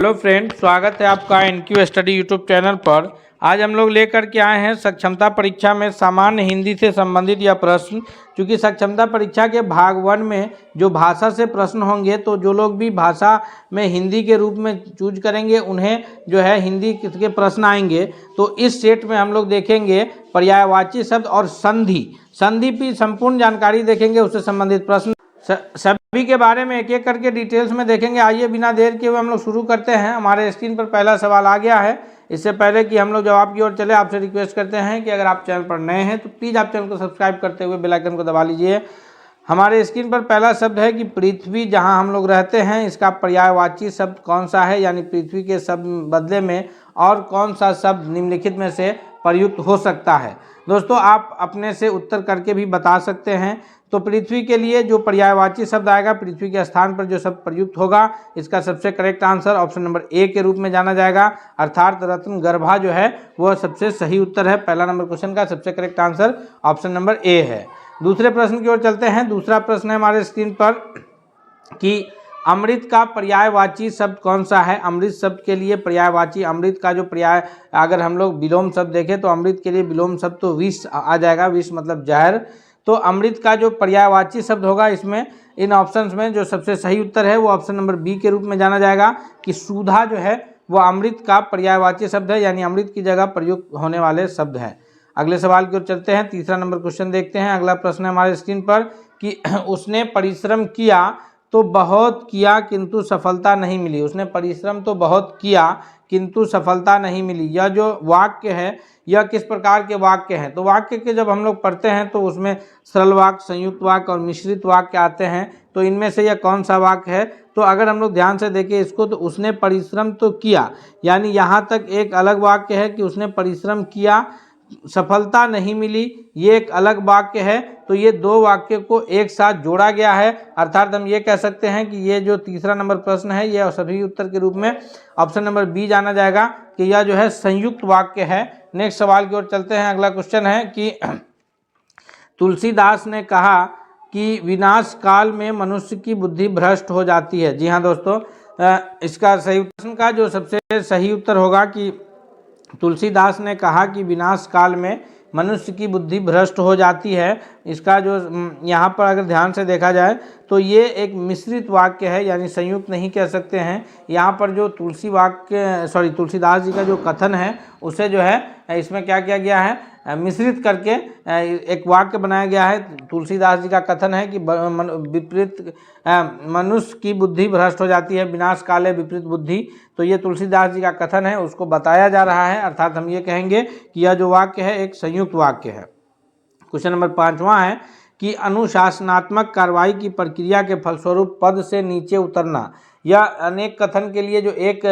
Hello friend, स्वागत है आपका एनक्यू स्टडी यूट्यूब चैनल पर। आज हम लोग लेकर के आए हैं सक्षमता परीक्षा में सामान्य हिंदी से संबंधित यह प्रश्न। क्योंकि सक्षमता परीक्षा के भाग 1 में जो भाषा से प्रश्न होंगे, तो जो लोग भी भाषा में हिंदी के रूप में चूज करेंगे उन्हें जो है हिंदी के प्रश्न आएंगे। तो इस सेट में हम लोग देखेंगे पर्यायवाची शब्द और संधि की संपूर्ण जानकारी देखेंगे, उससे संबंधित प्रश्न सभी के बारे में एक एक करके डिटेल्स में देखेंगे। आइए बिना देर के हुए हम लोग शुरू करते हैं। हमारे स्क्रीन पर पहला सवाल आ गया है। इससे पहले कि हम लोग जवाब की ओर चले, आपसे रिक्वेस्ट करते हैं कि अगर आप चैनल पर नए हैं तो प्लीज़ आप चैनल को सब्सक्राइब करते हुए बेल आइकन को दबा लीजिए। हमारे स्क्रीन पर पहला शब्द है कि पृथ्वी, जहां हम लोग रहते हैं, इसका पर्यायवाची शब्द कौन सा है, यानी पृथ्वी के शब्द बदले में और कौन सा शब्द निम्नलिखित में से प्रयुक्त हो सकता है। दोस्तों, आप अपने से उत्तर करके भी बता सकते हैं। तो पृथ्वी के लिए जो पर्यायवाची शब्द आएगा, पृथ्वी के स्थान पर जो शब्द प्रयुक्त होगा, इसका सबसे correct answer option number A के रूप में जाना जाएगा, अर्थात रत्न गर्भा जो है वह सबसे सही उत्तर है। पहला नंबर क्वेश्चन का सबसे correct answer option number A है। दूसरे प्रश्न की ओर चलते हैं। दूसरा प्रश्न है हमारे स्क्रीन पर कि अमृत का पर्यायवाची शब्द कौन सा है। अमृत शब्द के लिए पर्यायवाची, अमृत का जो पर्याय अगर हम लोग विलोम शब्द देखें तो अमृत के लिए विलोम शब्द तो विष आ जाएगा। विष मतलब जहर। तो अमृत का जो पर्यायवाची शब्द होगा, इसमें इन ऑप्शंस में जो सबसे सही उत्तर है वो ऑप्शन नंबर बी के रूप में जाना जाएगा कि सुधा जो है वह अमृत का पर्यायवाची शब्द है, यानी अमृत की जगह प्रयुक्त होने वाले शब्द हैं। अगले सवाल की ओर चलते हैं। तीसरा नंबर क्वेश्चन देखते हैं। अगला प्रश्न है हमारे स्क्रीन पर कि उसने परिश्रम किया तो बहुत किया किंतु सफलता नहीं मिली। उसने परिश्रम तो बहुत किया किंतु सफलता नहीं मिली। यह जो वाक्य है यह किस प्रकार के वाक्य हैं। तो वाक्य के जब हम लोग पढ़ते हैं तो उसमें सरल वाक्य, संयुक्त वाक्य और मिश्रित वाक्य आते हैं। तो इनमें से यह कौन सा वाक्य है। तो अगर हम लोग ध्यान से देखें इसको, तो उसने परिश्रम तो किया, यानी यहाँ तक एक अलग वाक्य है कि उसने परिश्रम किया, सफलता नहीं मिली, ये एक अलग वाक्य है। तो ये दो वाक्य को एक साथ जोड़ा गया है, अर्थात हम ये कह सकते हैं कि ये जो तीसरा नंबर प्रश्न है यह सभी उत्तर के रूप में ऑप्शन नंबर बी जाना जाएगा कि यह जो है संयुक्त वाक्य है। नेक्स्ट सवाल की ओर चलते हैं। अगला क्वेश्चन है कि तुलसीदास ने कहा कि विनाश काल में मनुष्य की बुद्धि भ्रष्ट हो जाती है। जी हाँ दोस्तों, इसका सही प्रश्न का जो सबसे सही उत्तर होगा कि तुलसीदास ने कहा कि विनाश काल में मनुष्य की बुद्धि भ्रष्ट हो जाती है। इसका जो यहाँ पर अगर ध्यान से देखा जाए तो ये एक मिश्रित वाक्य है, यानी संयुक्त नहीं कह सकते हैं। यहाँ पर जो तुलसीदास जी का जो कथन है उसे जो है इसमें क्या किया गया है, मिश्रित करके एक वाक्य बनाया गया है। तुलसीदास जी का कथन है कि विपरीत मनुष्य की बुद्धि भ्रष्ट हो जाती है, विनाश काले विपरीत बुद्धि। तो ये तुलसीदास जी का कथन है, उसको बताया जा रहा है, अर्थात हम ये कहेंगे कि यह जो वाक्य है एक संयुक्त वाक्य है। क्वेश्चन नंबर 5वां है कि अनुशासनात्मक कार्रवाई की प्रक्रिया के फलस्वरूप पद से नीचे उतरना। यह अनेक कथन के लिए जो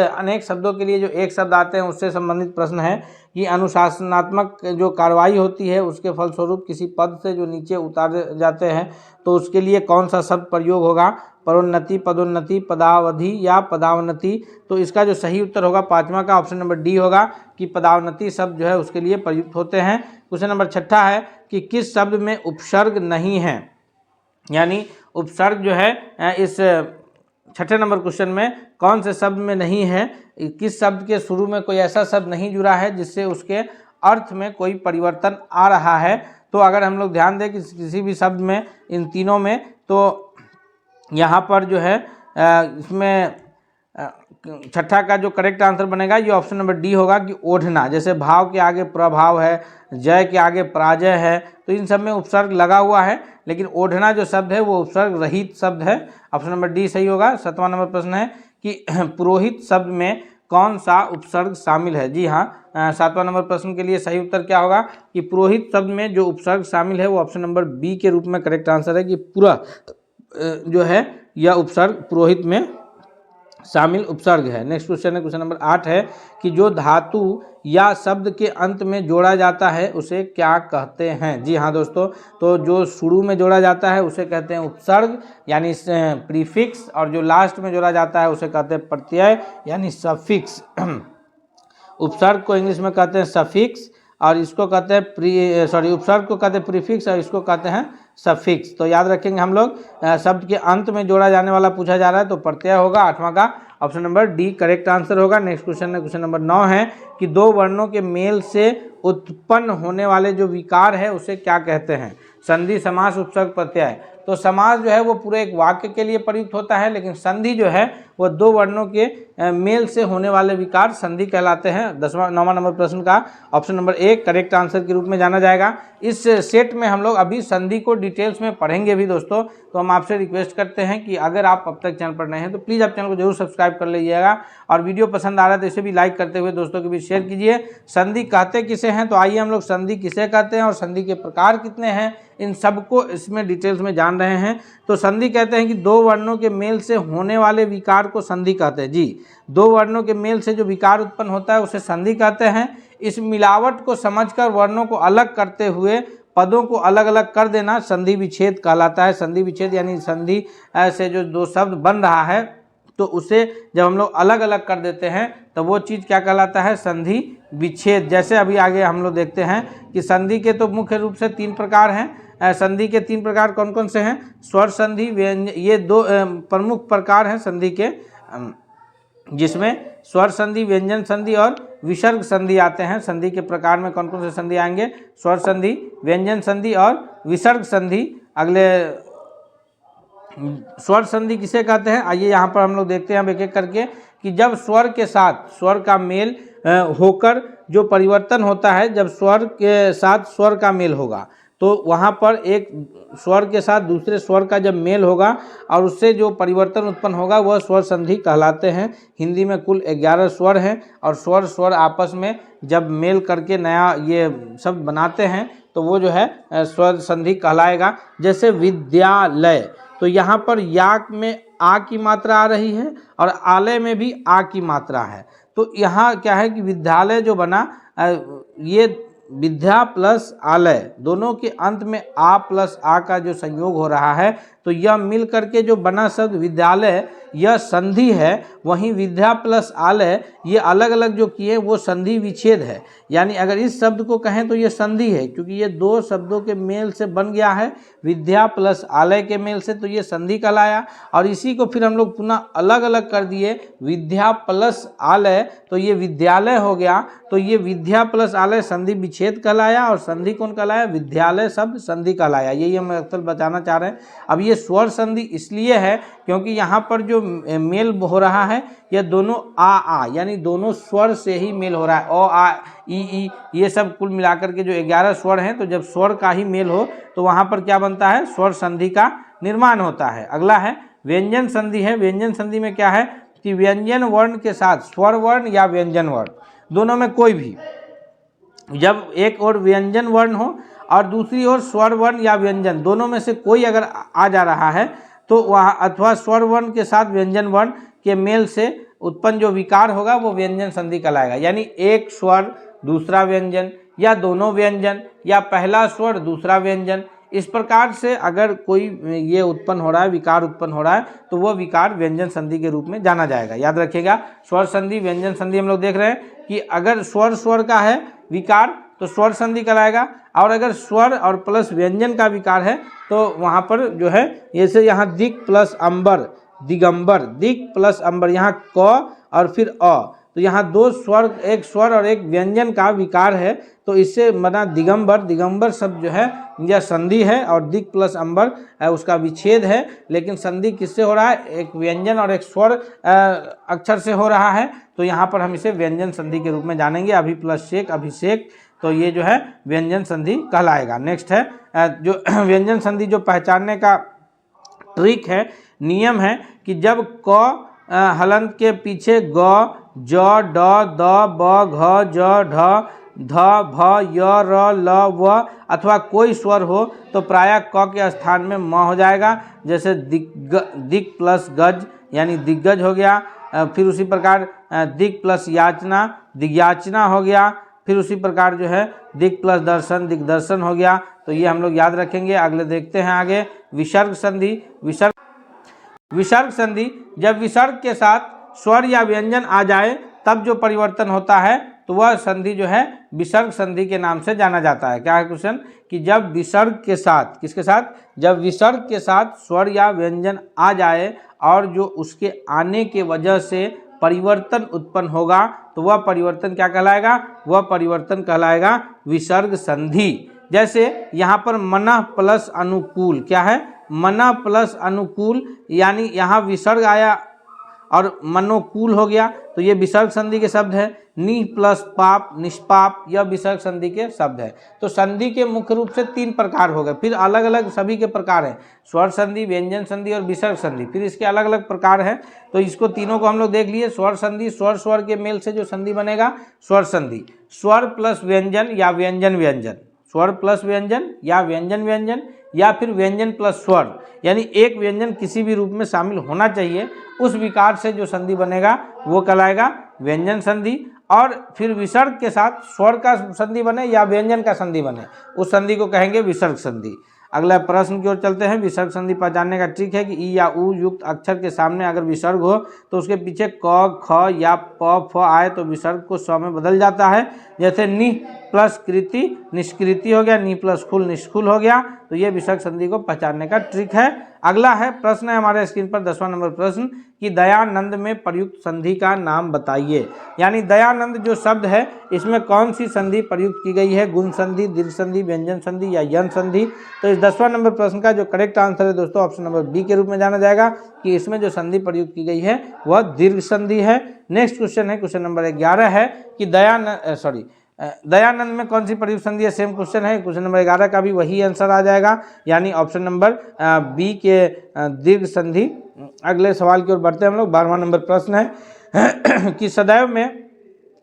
अनेक शब्दों के लिए जो एक शब्द आते हैं उससे संबंधित प्रश्न है कि अनुशासनात्मक जो कार्रवाई होती है उसके फलस्वरूप किसी पद से जो नीचे उतारे जाते हैं, तो उसके लिए कौन सा शब्द प्रयोग होगा। पदोन्नति, पदोन्नति, पदावधि या पदावनति। तो इसका जो सही उत्तर होगा 5वां का ऑप्शन नंबर डी होगा कि पदावनति शब्द जो है उसके लिए प्रयुक्त होते हैं। क्वेश्चन नंबर 6 है कि किस शब्द में उपसर्ग नहीं है, यानी उपसर्ग जो है इस 6ठे नंबर क्वेश्चन में कौन से शब्द में नहीं है। किस शब्द के शुरू में कोई ऐसा शब्द नहीं जुड़ा है जिससे उसके अर्थ में कोई परिवर्तन आ रहा है। तो अगर हम लोग ध्यान दें कि किसी भी शब्द में, इन तीनों में, तो यहाँ पर जो है इसमें 6ठा का जो करेक्ट आंसर बनेगा ये ऑप्शन नंबर डी होगा कि ओढ़ना। जैसे भाव के आगे प्रभाव है, जय के आगे पराजय है, तो इन सब में उपसर्ग लगा हुआ है, लेकिन ओढ़ना जो शब्द है वो उपसर्ग रहित शब्द है। ऑप्शन नंबर डी सही होगा। 7वां नंबर प्रश्न है कि पुरोहित शब्द में कौन सा उपसर्ग शामिल है। जी हाँ, 7वां नंबर प्रश्न के लिए सही उत्तर क्या होगा कि पुरोहित शब्द में जो उपसर्ग शामिल है वो ऑप्शन नंबर बी के रूप में करेक्ट आंसर है कि पूरा जो है यह उपसर्ग पुरोहित में शामिल उपसर्ग है। नेक्स्ट क्वेश्चन है, क्वेश्चन नंबर 8 है कि जो धातु या शब्द के अंत में जोड़ा जाता है उसे क्या कहते हैं। जी हाँ दोस्तों, तो जो शुरू में जोड़ा जाता है उसे कहते हैं उपसर्ग, यानी प्रीफिक्स, और जो लास्ट में जोड़ा जाता है उसे कहते हैं प्रत्यय, यानी सफिक्स। उपसर्ग को इंग्लिश में कहते हैं सफिक्स, और इसको कहते हैं उपसर्ग को कहते हैं प्रीफिक्स और इसको कहते हैं सफिक्स। तो याद रखेंगे हम लोग शब्द के अंत में जोड़ा जाने वाला पूछा जा रहा है तो प्रत्यय होगा। 8वां का option number D correct answer होगा। नेक्स्ट क्वेश्चन है क्वेश्चन नंबर 9 है कि दो वर्णों के मेल से उत्पन्न होने वाले जो विकार है उसे क्या कहते हैं? संधि, समास, उपसर्ग, प्रत्यय। तो समास जो है वो पूरे एक वाक्य के लिए प्रयुक्त होता है, लेकिन संधि जो है वो दो वर्णों के मेल से होने वाले विकार संधि कहलाते हैं। 9वां नंबर प्रश्न का option number A correct answer के रूप में जाना जाएगा। इस सेट में हम लोग अभी संधि को डिटेल्स में पढ़ेंगे भी दोस्तों। तो हम आपसे रिक्वेस्ट करते हैं कि अगर आप अब तक चैनल पर नए हैं तो प्लीज़ आप चैनल को जरूर सब्सक्राइब कर लीजिएगा, और वीडियो पसंद आ रहा है तो इसे भी लाइक करते हुए दोस्तों के बीच शेयर कीजिए। संधि कहते किसे हैं? तो आइए हम लोग संधि किसे कहते हैं और संधि के प्रकार कितने हैं इन सबको इसमें डिटेल्स में जान रहे हैं। तो संधि कहते हैं कि दो वर्णों के मेल से होने वाले विकार को संधि कहते हैं। जी, दो वर्णों के मेल से जो विकार उत्पन्न होता है उसे संधि कहते हैं। इस मिलावट को समझकर वर्णों को अलग करते हुए पदों को अलग अलग कर देना संधि विच्छेद कहलाता है। संधि विच्छेद यानी संधि से जो दो शब्द बन रहा है तो उसे जब हम लोग अलग अलग कर देते हैं तो वो चीज़ क्या कहलाता है? संधि विच्छेद। जैसे अभी आगे हम लोग देखते हैं कि संधि के तो मुख्य रूप से 3 प्रकार हैं। संधि के 3 प्रकार कौन कौन से हैं? स्वर संधि, व्यंजन, ये 2 प्रमुख प्रकार हैं संधि के, जिसमें स्वर संधि, व्यंजन संधि और विसर्ग संधि आते हैं। संधि के प्रकार में कौन कौन से संधि आएंगे? स्वर संधि, व्यंजन संधि और विसर्ग संधि। अगले स्वर संधि किसे कहते हैं? आइए यहाँ पर हम लोग देखते हैं एक एक करके कि जब स्वर के साथ स्वर का मेल होकर जो परिवर्तन होता है, जब स्वर के साथ स्वर का मेल होगा तो वहाँ पर एक स्वर के साथ दूसरे स्वर का जब मेल होगा और उससे जो परिवर्तन उत्पन्न होगा वह स्वर संधि कहलाते हैं। हिंदी में कुल 11 स्वर हैं और स्वर आपस में जब मेल करके नया ये शब्द बनाते हैं तो वो जो है स्वर संधि कहलाएगा। जैसे विद्यालय, तो यहाँ पर या में आ की मात्रा आ रही है और आलय में भी आ की मात्रा है। तो यहाँ क्या है कि विद्यालय जो बना, ये विद्या प्लस आलय दोनों के अंत में आ प्लस आ का जो संयोग हो रहा है तो यह मिल करके जो बना शब्द विद्यालय यह संधि है। वहीं विद्या प्लस आलय ये अलग अलग जो किए वो संधि विच्छेद है। यानी अगर इस शब्द को कहें तो ये संधि है, क्योंकि ये 2 शब्दों के मेल से बन गया है, विद्या प्लस आलय के मेल से, तो ये संधि कहलाया। और इसी को फिर हम लोग पुनः अलग अलग कर दिए, विद्या प्लस आलय, तो ये विद्यालय हो गया। तो ये विद्या प्लस आलय संधि विच्छेद कहलाया और संधि कौन कहलाया? विद्यालय शब्द संधि कहलाया। यही हम अक्सर बताना चाह रहे हैं। अब ये स्वर संधि इसलिए है क्योंकि यहाँ पर जो मेल हो रहा है यह दोनों आ यानी दोनों स्वर से ही मेल हो रहा है। ओ आ ई ये सब कुल मिलाकर के जो 11 स्वर हैं, तो जब स्वर का ही मेल हो तो वहाँ पर क्या बनता है? स्वर संधि का निर्माण होता है। अगला है व्यंजन संधि है। व्यंजन संधि में क्या है कि व्यंजन वर्ण के साथ स्वर वर्ण या व्यंजन वर्ण दोनों में कोई भी, जब एक और व्यंजन वर्ण हो और दूसरी ओर स्वर वर्ण या व्यंजन, दोनों में से कोई अगर आ जा रहा है तो वहाँ अथवा स्वर वर्ण के साथ व्यंजन वर्ण के मेल से उत्पन्न जो विकार होगा वो व्यंजन संधि कहलाएगा। यानी एक स्वर दूसरा व्यंजन, या दोनों व्यंजन, या पहला स्वर दूसरा व्यंजन, इस प्रकार से अगर कोई ये उत्पन्न हो रहा है, विकार उत्पन्न हो रहा है, तो वह विकार व्यंजन संधि के रूप में जाना जाएगा। याद रखिएगा, स्वर संधि व्यंजन संधि हम लोग देख रहे हैं कि अगर स्वर का है विकार तो स्वर संधि कहलाएगा, और अगर स्वर और प्लस व्यंजन का विकार है तो वहाँ पर जो है जैसे यहाँ दिक प्लस अंबर, दिगंबर, दिक प्लस अंबर, यहाँ क और फिर अ, तो यहाँ 2 स्वर, एक स्वर और एक व्यंजन का विकार है, तो इससे बना दिगंबर। दिगंबर शब्द जो है यह संधि है और दिक प्लस अंबर उसका विच्छेद है। लेकिन संधि किससे हो रहा है? एक व्यंजन और एक स्वर अक्षर से हो रहा है, तो यहाँ पर हम इसे व्यंजन संधि के रूप में जानेंगे। अभी प्लस शेक, अभिषेक, तो ये जो है व्यंजन संधि कहलाएगा। नेक्स्ट है जो व्यंजन संधि जो पहचानने का ट्रिक है, नियम है कि जब क हलंत के पीछे ग, ज, ड, द, ब, घ, ज, ढ, ध, भ, य, र, ल, व अथवा कोई स्वर हो तो प्रायः क के स्थान में म हो जाएगा। जैसे दिक प्लस गज यानी दिग्गज हो गया। फिर उसी प्रकार दिक प्लस याचना, दिग्याचना हो गया। फिर उसी प्रकार जो है दिक प्लस दर्शन, दिग्दर्शन हो गया। तो ये हम लोग याद रखेंगे। अगले देखते हैं आगे विसर्ग संधि। विसर्ग संधि, जब विसर्ग के साथ स्वर या व्यंजन आ जाए तब जो परिवर्तन होता है तो वह संधि जो है विसर्ग संधि के नाम से जाना जाता है। क्या है क्वेश्चन कि जब विसर्ग के साथ, किसके साथ, जब विसर्ग के साथ स्वर या व्यंजन आ जाए और जो उसके आने के वजह से परिवर्तन उत्पन्न होगा तो वह परिवर्तन क्या कहलाएगा, वह परिवर्तन कहलाएगा विसर्ग संधि। जैसे यहाँ पर मनः प्लस अनुकूल, क्या है, मनः प्लस अनुकूल, यानी यहाँ विसर्ग आया और मनोकूल हो गया तो ये विसर्ग संधि के शब्द है। नि प्लस पाप, निष्पाप, यह विसर्ग संधि के शब्द है। तो संधि के मुख्य रूप से 3 प्रकार हो गए, फिर अलग अलग सभी के प्रकार हैं, स्वर संधि, व्यंजन संधि और विसर्ग संधि, फिर इसके अलग अलग प्रकार हैं। तो इसको तीनों को हम लोग देख लिए। स्वर संधि, स्वर स्वर के मेल से जो संधि बनेगा स्वर संधि, स्वर प्लस व्यंजन या व्यंजन व्यंजन, स्वर प्लस व्यंजन या व्यंजन व्यंजन, या फिर व्यंजन प्लस स्वर, यानी एक व्यंजन किसी भी रूप में शामिल होना चाहिए, उस विकार से जो संधि बनेगा वो कहलाएगा व्यंजन संधि। और फिर विसर्ग के साथ स्वर का संधि बने या व्यंजन का संधि बने, उस संधि को कहेंगे विसर्ग संधि। अगला प्रश्न की ओर चलते हैं। विसर्ग संधि पहचानने का ट्रिक है कि ई या उ युक्त अक्षर के सामने अगर विसर्ग हो तो उसके पीछे क, ख या प, फ आए तो विसर्ग को स्व में बदल जाता है। जैसे नि प्लस कृति निष्कृति हो गया, नि प्लस खुल निष्खुल हो गया, तो ये विसर्ग संधि को पहचानने का ट्रिक है। अगला है प्रश्न है हमारे स्क्रीन पर 10वां नंबर प्रश्न कि दयानंद में प्रयुक्त संधि का नाम बताइए। यानी दयानंद जो शब्द है इसमें कौन सी संधि प्रयुक्त की गई है, गुण संधि, दीर्घ संधि, व्यंजन संधि या यन संधि। तो इस 10वां नंबर प्रश्न का जो करेक्ट आंसर है दोस्तों ऑप्शन नंबर बी के रूप में जाना जाएगा कि इसमें जो संधि प्रयुक्त की गई है वह दीर्घ संधि है। नेक्स्ट क्वेश्चन है, क्वेश्चन नंबर 11 है कि दयानंद में कौन सी प्रयुक्त संधि है, सेम क्वेश्चन है। क्वेश्चन नंबर 11 का भी वही आंसर आ जाएगा, यानी ऑप्शन नंबर बी के दीर्घ संधि। अगले सवाल की ओर बढ़ते हैं हम लोग। 12वां नंबर प्रश्न है कि सदैव में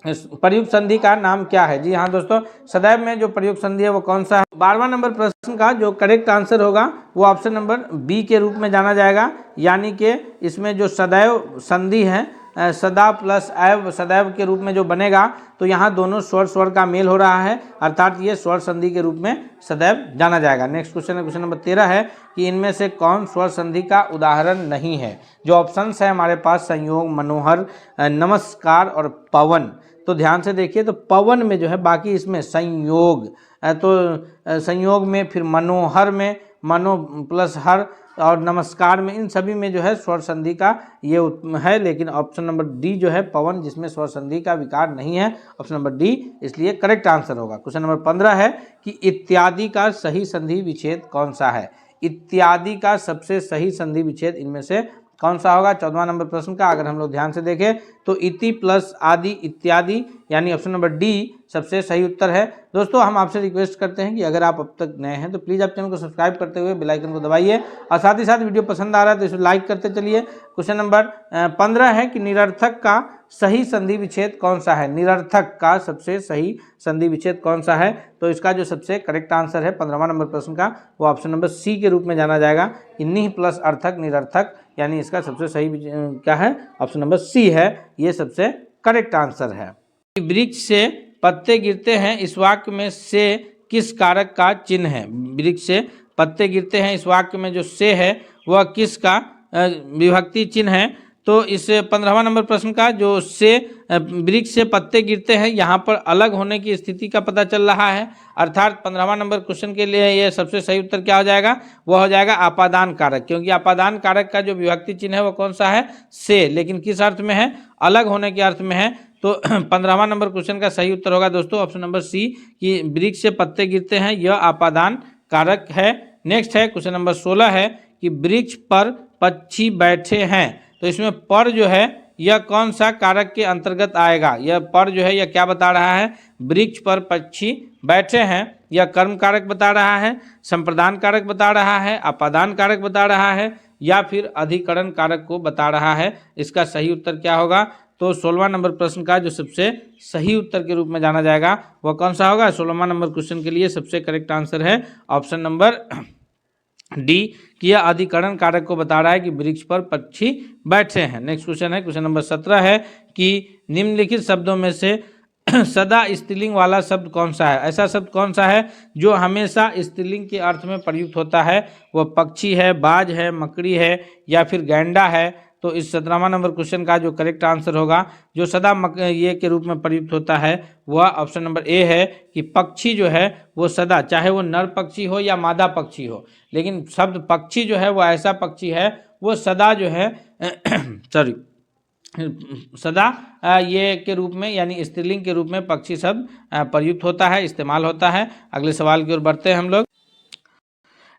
प्रयुक्त संधि का नाम क्या है। जी हाँ दोस्तों, सदैव में जो प्रयुक्त संधि है वो कौन सा है। 12वां नंबर प्रश्न का जो करेक्ट आंसर होगा वो ऑप्शन नंबर बी के रूप में जाना जाएगा, यानी कि इसमें जो सदैव संधि है, सदा प्लस एव सदैव के रूप में जो बनेगा, तो यहाँ दोनों स्वर स्वर का मेल हो रहा है, अर्थात ये स्वर संधि के रूप में सदैव जाना जाएगा। नेक्स्ट क्वेश्चन है, क्वेश्चन नंबर 13 है कि इनमें से कौन स्वर संधि का उदाहरण नहीं है। जो ऑप्शंस है हमारे पास संयोग, मनोहर, नमस्कार और पवन। तो ध्यान से देखिए, तो पवन में जो है, बाकी इसमें संयोग, तो संयोग में, फिर मनोहर में मनो प्लस हर, और नमस्कार में, इन सभी में जो है स्वर संधि का ये है। लेकिन ऑप्शन नंबर डी जो है पवन, जिसमें स्वर संधि का विकार नहीं है, ऑप्शन नंबर डी इसलिए करेक्ट आंसर होगा। क्वेश्चन नंबर 15 है कि इत्यादि का सही संधि विच्छेद कौन सा है। इत्यादि का सबसे सही संधि विच्छेद इनमें से कौन सा होगा। 14वां नंबर प्रश्न का अगर हम लोग ध्यान से देखें तो इति प्लस आदि इत्यादि, यानी ऑप्शन नंबर डी सबसे सही उत्तर है। दोस्तों हम आपसे रिक्वेस्ट करते हैं कि अगर आप अब तक नए हैं तो प्लीज़ आप चैनल को सब्सक्राइब करते हुए बेल आइकन को दबाइए, और साथ ही साथ वीडियो पसंद आ रहा है तो इसे लाइक करते चलिए। क्वेश्चन नंबर 15 है कि निरर्थक का सही संधि विच्छेद कौन सा है। निरर्थक का सबसे सही संधि विच्छेद कौन सा है, तो इसका जो सबसे करेक्ट आंसर है 15वां नंबर प्रश्न का वो ऑप्शन नंबर सी के रूप में जाना जाएगा कि निह प्लस अर्थक निरर्थक, यानी इसका सबसे सही क्या है, ऑप्शन नंबर सी है, ये सबसे करेक्ट आंसर है। वृक्ष से पत्ते गिरते हैं इस वाक्य में से किस कारक का चिन्ह है। वृक्ष से पत्ते गिरते हैं इस वाक्य में जो से है वह किसका विभक्ति चिन्ह है। तो इस 15वां नंबर प्रश्न का जो से वृक्ष से पत्ते गिरते हैं, यहाँ पर अलग होने की स्थिति का पता चल रहा है, अर्थात 15वां नंबर क्वेश्चन के लिए ये सबसे सही उत्तर क्या हो जाएगा, वह हो जाएगा आपादान कारक, क्योंकि आपादान कारक का जो विभक्ति चिन्ह है वो कौन सा है, से, लेकिन किस अर्थ में है, अलग होने के अर्थ में है। तो 15वां नंबर क्वेश्चन का सही उत्तर होगा दोस्तों ऑप्शन नंबर सी कि वृक्ष से पत्ते गिरते हैं, यह आपादान कारक है। नेक्स्ट है क्वेश्चन नंबर 16 है कि वृक्ष पर पक्षी बैठे हैं, तो इसमें पर जो है यह कौन सा कारक के अंतर्गत आएगा। यह पर जो है यह क्या बता रहा है, वृक्ष पर पक्षी बैठे हैं, यह कर्म कारक बता रहा है, संप्रदान कारक बता रहा है, आपादान कारक बता रहा है, या फिर अधिकरण कारक को बता रहा है। इसका सही उत्तर क्या होगा, तो 16वां नंबर प्रश्न का जो सबसे सही उत्तर के रूप में जाना जाएगा वह कौन सा होगा। 16वां नंबर क्वेश्चन के लिए सबसे करेक्ट आंसर है ऑप्शन नंबर डी कि यह अधिकरण कारक को बता रहा है कि वृक्ष पर पक्षी बैठे हैं। नेक्स्ट क्वेश्चन है, क्वेश्चन नंबर 17 है कि निम्नलिखित शब्दों में से सदा स्त्रीलिंग वाला शब्द कौन सा है। ऐसा शब्द कौन सा है जो हमेशा स्त्रीलिंग के अर्थ में प्रयुक्त होता है। वह पक्षी है, बाज है, मकड़ी है, या फिर गैंडा है। तो इस 17वां नंबर क्वेश्चन का जो करेक्ट आंसर होगा, जो सदा ये के रूप में प्रयुक्त होता है, वह ऑप्शन नंबर ए है कि पक्षी जो है वो सदा, चाहे वो नर पक्षी हो या मादा पक्षी हो, लेकिन शब्द पक्षी जो है वो ऐसा पक्षी है वो सदा जो है सॉरी सदा ये के रूप में यानी स्त्रीलिंग के रूप में पक्षी शब्द प्रयुक्त होता है, इस्तेमाल होता है। अगले सवाल की ओर बढ़ते हैं हम लोग।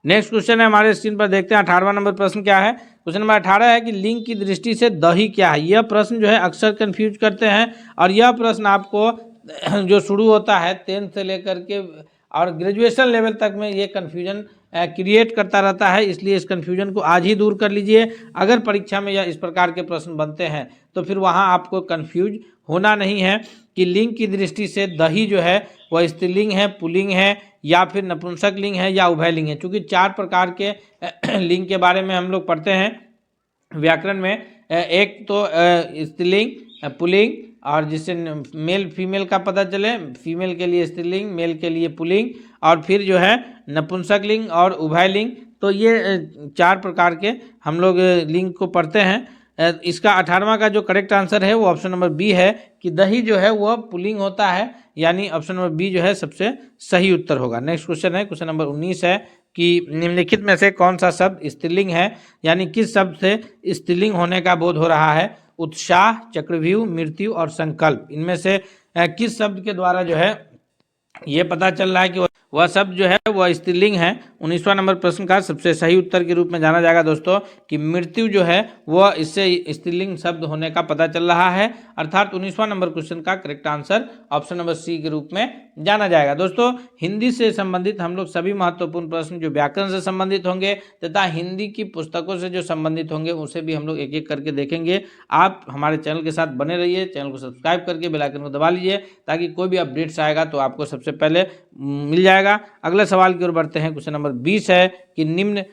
नेक्स्ट क्वेश्चन है हमारे स्क्रीन पर, देखते हैं 18वां नंबर प्रश्न क्या है। क्वेश्चन नंबर 18 है कि लिंग की दृष्टि से दही क्या है। यह प्रश्न जो है अक्सर कंफ्यूज करते हैं और यह प्रश्न आपको जो शुरू होता है 10th से लेकर के और ग्रेजुएशन लेवल तक में ये कन्फ्यूजन क्रिएट करता रहता है, इसलिए इस कन्फ्यूजन को आज ही दूर कर लीजिए। अगर परीक्षा में या इस प्रकार के प्रश्न बनते हैं तो फिर वहाँ आपको कन्फ्यूज होना नहीं है कि लिंग की दृष्टि से दही जो है वह स्त्रीलिंग है, पुल्लिंग है या फिर नपुंसक लिंग है या उभय लिंग है। चूँकि 4 प्रकार के लिंग के बारे में हम लोग पढ़ते हैं व्याकरण में, एक तो स्त्रीलिंग, पुल्लिंग, और जिससे मेल फीमेल का पता चले, फीमेल के लिए स्त्रीलिंग, मेल के लिए पुल्लिंग, और फिर जो है नपुंसक लिंग और उभय लिंग। तो ये 4 प्रकार के हम लोग लिंग को पढ़ते हैं। इसका 18वां का जो करेक्ट आंसर है वो ऑप्शन नंबर बी है कि दही जो है वह पुल्लिंग होता है, यानी ऑप्शन नंबर बी जो है सबसे सही उत्तर होगा। नेक्स्ट क्वेश्चन है, क्वेश्चन नंबर 19 है कि निम्नलिखित में से कौन सा शब्द स्त्रीलिंग है, यानी किस शब्द से स्त्रीलिंग होने का बोध हो रहा है। उत्साह, चक्रव्यूह, मृत्यु और संकल्प, इनमें से किस शब्द के द्वारा जो है ये पता चल रहा है कि वह शब्द जो है वह स्त्रीलिंग है। 19वां नंबर प्रश्न का सबसे सही उत्तर के रूप में जाना जाएगा दोस्तों कि मृत्यु जो है वह इससे स्त्रीलिंग शब्द होने का पता चल रहा है, अर्थात 19वां नंबर क्वेश्चन का correct answer option number C के रूप में जाना जाएगा। दोस्तों हिंदी से संबंधित हम लोग सभी महत्वपूर्ण प्रश्न जो व्याकरण से संबंधित होंगे तथा हिंदी की पुस्तकों से जो संबंधित होंगे उसे भी हम लोग एक एक करके देखेंगे। आप हमारे चैनल के साथ बने रहिए, चैनल को सब्सक्राइब करके बेल आइकन को दबा लीजिए ताकि कोई भी अपडेट्स आएगा तो आपको सबसे पहले मिल जाएगा। अगले सवाल की ओर बढ़ते हैं। क्वेश्चन नंबर 20 है कि निम्न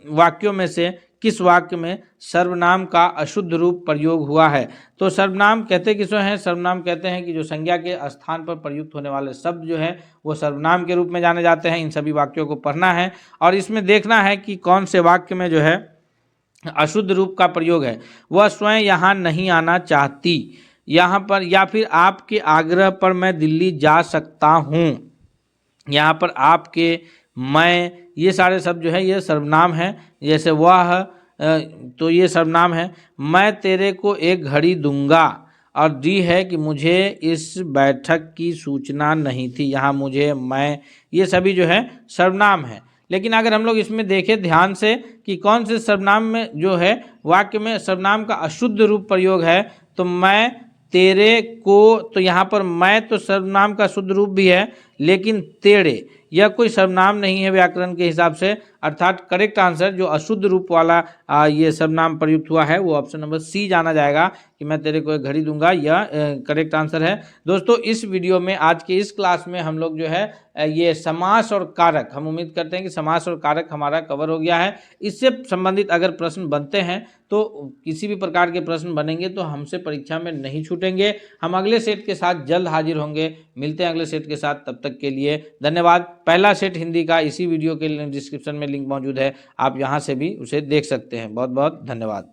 वाक्यों में से किस वाक्य में सर्वनाम का अशुद्ध रूप प्रयोग हुआ है। तो सर्वनाम कहते किसको हैं? सर्वनाम कहते हैं कि जो संज्ञा के स्थान पर प्रयुक्त होने वाले शब्द जो है वो सर्वनाम के रूप में जाने जाते हैं। इन सभी वाक्यों को पढ़ना है और इसमें देखना है कि कौन से वाक्य में जो है अशुद्ध रूप का प्रयोग है। वह स्वयं यहाँ नहीं आना चाहती, यहाँ पर, या फिर आपके आग्रह पर मैं दिल्ली जा सकता हूँ। यहाँ पर आपके, मैं, ये सारे शब्द जो है ये सर्वनाम है। जैसे वह, तो ये सर्वनाम है। मैं तेरे को एक घड़ी दूंगा, और डी है कि मुझे इस बैठक की सूचना नहीं थी। यहाँ मुझे, मैं, ये सभी जो है सर्वनाम है। लेकिन अगर हम लोग इसमें देखें ध्यान से कि कौन से सर्वनाम में जो है वाक्य में सर्वनाम का अशुद्ध रूप प्रयोग है, तो मैं तेरे को, तो यहाँ पर मैं तो सर्वनाम का शुद्ध रूप भी है, लेकिन तेरे यह कोई सर्वनाम नहीं है व्याकरण के हिसाब से, अर्थात करेक्ट आंसर जो अशुद्ध रूप वाला ये सर्वनाम प्रयुक्त हुआ है वो ऑप्शन नंबर सी जाना जाएगा कि मैं तेरे को एक घड़ी दूंगा, यह करेक्ट आंसर है। दोस्तों इस वीडियो में, आज के इस क्लास में हम लोग जो है ये समास और कारक, हम उम्मीद करते हैं कि समास और कारक हमारा कवर हो गया है। इससे संबंधित अगर प्रश्न बनते हैं तो किसी भी प्रकार के प्रश्न बनेंगे तो हमसे परीक्षा में नहीं छूटेंगे। हम अगले सेट के साथ जल्द हाजिर होंगे। मिलते हैं अगले सेट के साथ, तब तक के लिए धन्यवाद। पहला सेट हिंदी का इसी वीडियो के डिस्क्रिप्शन में लिंक मौजूद है, आप यहाँ से भी उसे देख सकते हैं। बहुत बहुत धन्यवाद।